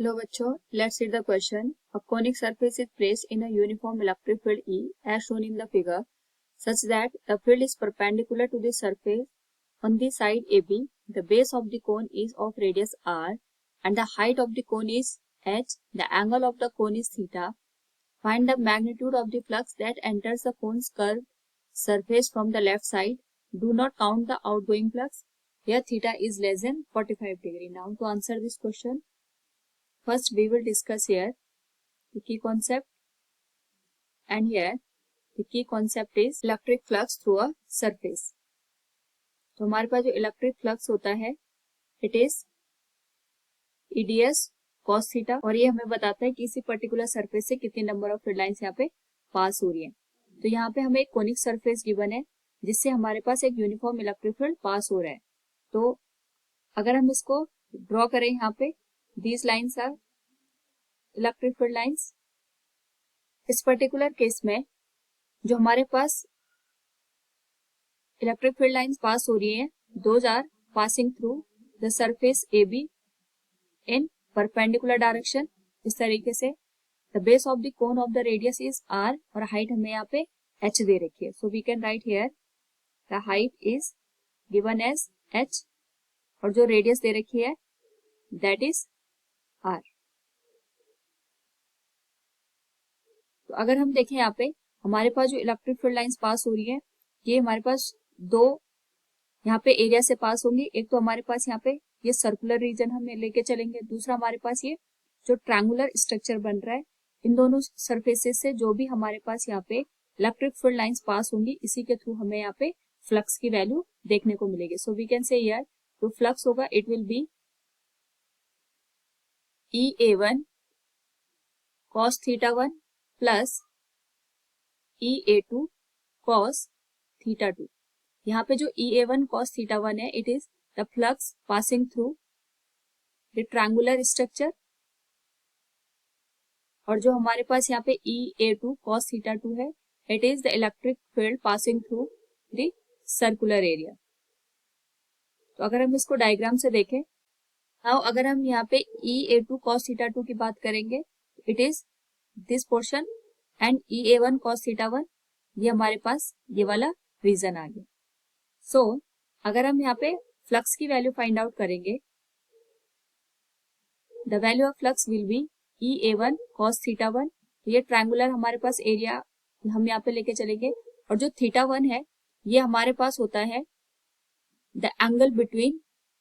Hello बच्चों, let's read the question. A conic surface is placed in a uniform electric field E as shown in the figure such that the field is perpendicular to the surface on the side AB. The base of the cone is of radius R and the height of the cone is H. The angle of the cone is theta. Find the magnitude of the flux that enters the cone's curved surface from the left side. Do not count the outgoing flux. Here theta is less than 45 degree. Now to answer this question, first we will discuss here the key concept, and here the key concept is electric flux through a surface. तो हमारे पास जो electric flux होता है it is EDS cos theta, और ये हमें बताता है कि किसी पर्टिकुलर सरफेस से कितनी नंबर ऑफ फील्ड लाइंस यहाँ पे पास हो रही है. तो यहाँ पे हमें एक कोनिक सरफेस गिवन है जिससे हमारे पास एक यूनिफॉर्म इलेक्ट्रिक फील्ड पास हो रहा है. तो अगर हम इसको ड्रॉ करें, यहाँ पे these lines are electric field lines. इस पर्टिकुलर केस में जो हमारे पास इलेक्ट्रिक फील्ड लाइंस पास हो रही हैं, those are passing through the surface AB in perpendicular direction. इस तरीके से the base of the cone of the radius is R और हाइट हमें यहाँ पे H दे रखी है. So we can write here the height is given as H और जो रेडियस दे रखी है दैट इज R. तो अगर हम देखें यहाँ पे हमारे पास जो इलेक्ट्रिक फील्ड लाइंस पास हो रही है ये हमारे पास दो यहाँ पे एरिया से पास होंगी. एक तो हमारे पास यहाँ पे ये सर्कुलर रीजन हमें लेके चलेंगे, दूसरा हमारे पास ये जो ट्रायंगुलर स्ट्रक्चर बन रहा है. इन दोनों सरफेसेस से जो भी हमारे पास यहाँ पे इलेक्ट्रिक फील्ड लाइंस पास होंगी इसी के थ्रू हमें यहाँ पे फ्लक्स की वैल्यू देखने को मिलेगी. So we can say here जो फ्लक्स होगा it will be EA1 cos theta 1 plus EA2 cos theta 2. यहाँ पे जो EA1 cos थीटा 1 है it is the flux passing through the triangular structure, और जो हमारे पास यहाँ पे EA2 cos थीटा 2 है it is the electric field passing through the circular area. तो अगर हम इसको डायग्राम से देखें, नाउ अगर हम यहाँ पे EA2 cos थीटा 2 की बात करेंगे it is this portion and EA1 cos theta 1 ये हमारे पास ये वाला रीजन आ गया. सो अगर हम यहाँ पे फ्लक्स की वैल्यू फाइंड आउट करेंगे, the value of flux will be EA1 cos theta 1. ये ट्रायंगुलर हमारे पास एरिया हम यहाँ पे लेके चलेंगे, और जो थीटा 1 है ये हमारे पास होता है the angle between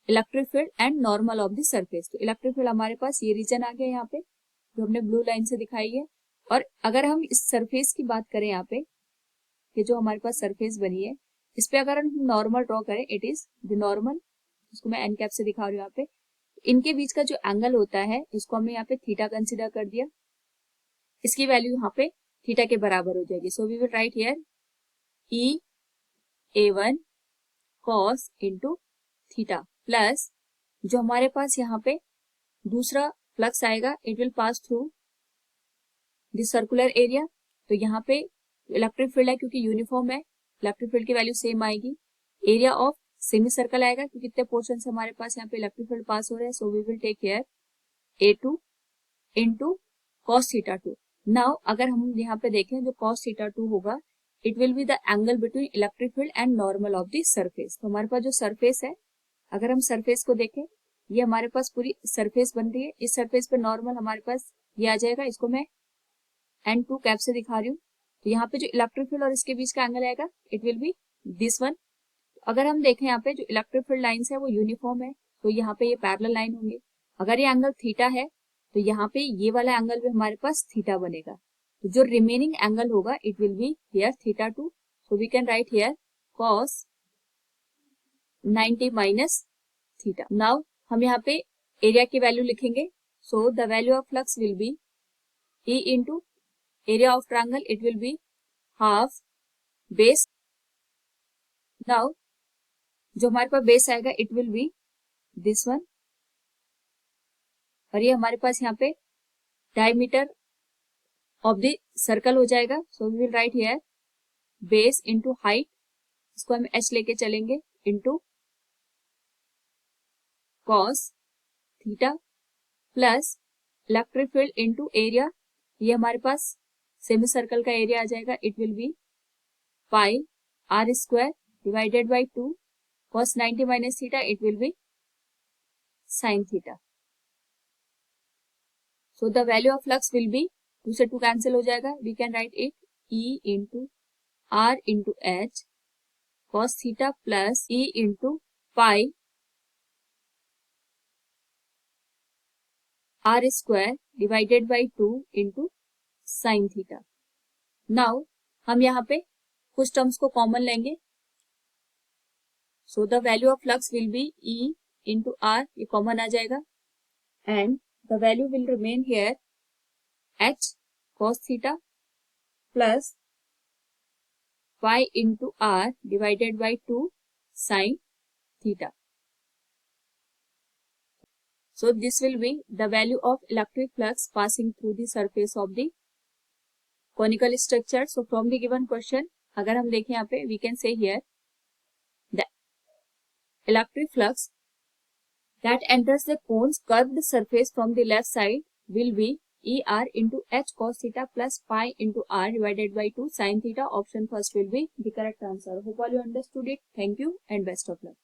electric field and normal of the surface. तो इलेक्ट्रिक फील्ड हमारे पास ये रीजन आ गया यहाँ पे जो हमने ब्लू लाइन से दिखाई है. और अगर हम इस सरफेस की बात करें, यहाँ पे ये जो हमारे पास सरफेस बनी है इस पे अगर हम नॉर्मल ड्रॉ करें इट इज द नॉर्मल, इसको मैं एन कैप से दिखा रही हूँ यहाँ पे. इनके बीच का जो एंगल होता है इसको हमने यहाँ पे थीटा कंसिडर कर दिया. इसकी वैल्यू यहाँ पे थीटा के बराबर हो जाएगी. So we will write here EA1 cos into theta plus जो हमारे पास यहाँ पे दूसरा फ्लक्स आएगा it will pass through the circular area. तो यहाँ पे इलेक्ट्रिक फील्ड है क्योंकि यूनिफॉर्म है, इलेक्ट्रिक फील्ड की वैल्यू सेम आएगी. एरिया ऑफ सेमी सर्कल आएगा क्योंकि कितने पोर्शन से हमारे पास यहाँ पे इलेक्ट्रिक फील्ड पास हो रहे हैं. So we will take here A2 into cos theta 2. Now अगर हम यहाँ पे देखें जो cos थीटा 2 होगा it will be the angle between electric field and normal of the surface. तो हमारे पास जो सरफेस है, अगर हम सरफेस को देखें ये हमारे पास पूरी सरफेस बन रही है. इस सरफेस पे नॉर्मल हमारे पास ये आ जाएगा, इसको मैं N2 कैप से दिखा रही हूँ. तो यहाँ पे जो इलेक्ट्रिक फील्ड और इसके बीच का एंगल आएगा it will be this one. अगर हम देखें यहाँ पे जो इलेक्ट्रिक फील्ड लाइंस है वो यूनिफॉर्म है तो यहाँ पे ये पैरेलल लाइन होंगे. अगर ये एंगल थीटा है तो यहाँ पे ये वाला एंगल भी हमारे पास थीटा बनेगा. तो जो रिमेनिंग एंगल होगा it will be here theta 2. So we can write here cos 90 minus theta. Now हम यहाँ पे एरिया की वैल्यू लिखेंगे. So the value of flux will be E into area of triangle it will be half base. Now जो हमारे पास base आएगा it will be this one, और ये हमारे पास यहाँ पे डायमीटर ऑफ द सर्कल हो जाएगा. So we will write here base into height, इसको हम h लेके चलेंगे, into cos theta plus electric field into area, ये हमारे पास सेमी सर्कल का एरिया आ जाएगा. It will be pi r square divided by 2 cos 90 minus theta, it will be sine theta. So the value of flux will be, 2 से 2 cancel हो जाएगा. We can write it E into R into H cos theta plus E into pi r square divided by 2 into sine theta. Now हम यहाँ पे कुछ terms को common लेंगे. So the value of flux will be E into R, ये common आ जाएगा. And the value will remain here H cos theta plus y into R divided by 2 sine theta. So this will be the value of electric flux passing through the surface of the conical structure. So from the given question, अगर हम देखें यहाँ पे, we can say here the electric flux that enters the cone's curved surface from the left side will be ER into H cos theta plus pi into R divided by 2 sin theta. Option first will be the correct answer. Hope all you understood it. Thank you and best of luck.